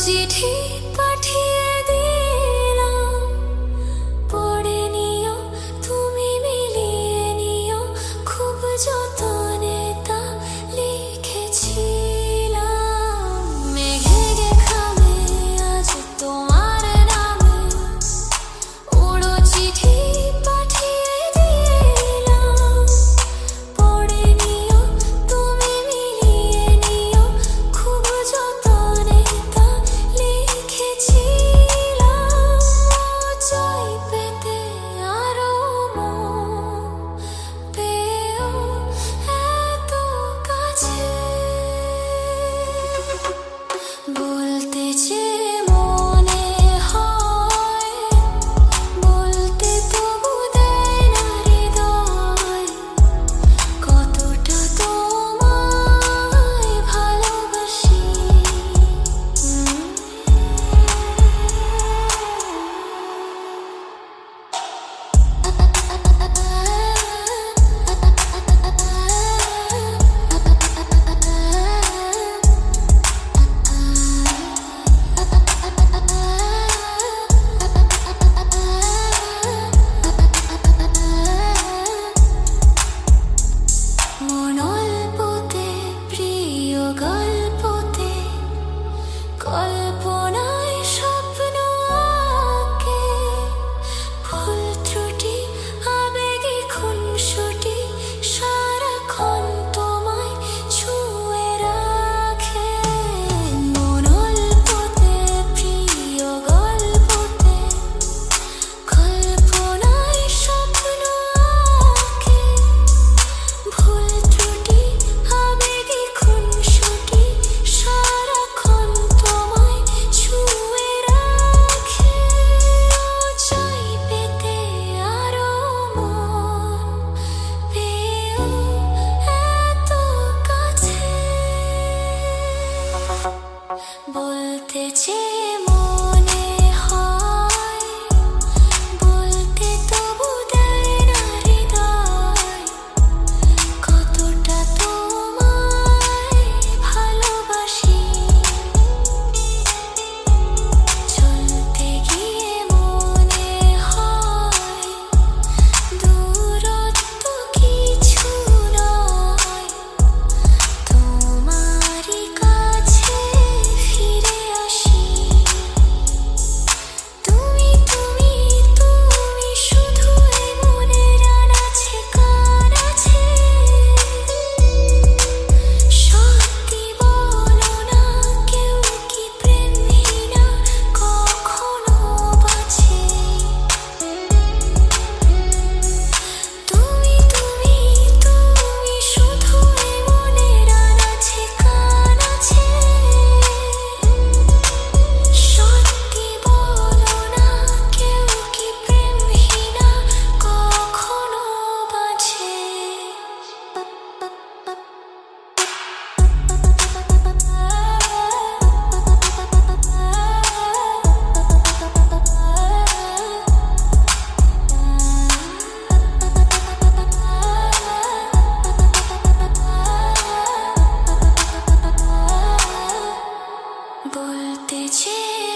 চিঠি পাঠিয়ে দিলাম, পড়ে নিও, তুমি মিলিয়ে নিও, খুব যতনে তা লিখেছিলাম। মেঘের খামে আজ তোমার নামে উড়ো চিঠি পাঠিয়ে দিলাম, পড়ে নিও, তুমি মিলিয়ে নিও, খুব যতনে তা লিখেছিলাম। চাই পেতে আরো মন, পেও এত কাছে, বলতে চেয়ে মনে হয়, বলতে তবু দেয় না হৃদয়, কতটা তোমায় ভালোবাসি। মন অল্পতে, প্রিয় গল্পতে, কল্পনায় স্বপ্ন আঁকে, ভুল ত্রুটি আবেগে খুনসুটি সারাক্ষণ তোমায় ছুঁয়ে রাখে। মন অল্পতে, প্রিয় গল্পতে, কল্পনায় স্বপ্ন আঁকে, ভুল ত্রুটি আবেগে খুনসুটি সারাক্ষণ তোমায় ছুঁয়ে রাখে। চাই পেতে আরো মন, পেও এত কাছে, বলতে চেয়ে মনে হয়, বলতে তবু দেয় না হৃদয়, কতটা তোমায় ভালোবাসি। চলতে গিয়ে মনে হয়, দূরত্ব কিছু নয়, তোমারই কাছে ফিরে আসি। তুমি তুমি তুমি শুধু এই মনের আনাচে কানাচে, সত্যি বলো না, কেউ কি প্রেমহীনা কখনো বাঁচে? তুমি তুমি তুমি শুধু এই মনের আনাচে কানাচে, সত্যি বলো না, কেউ কি প্রেমহীনা কখনো বাঁচে? বলতে চেয়ে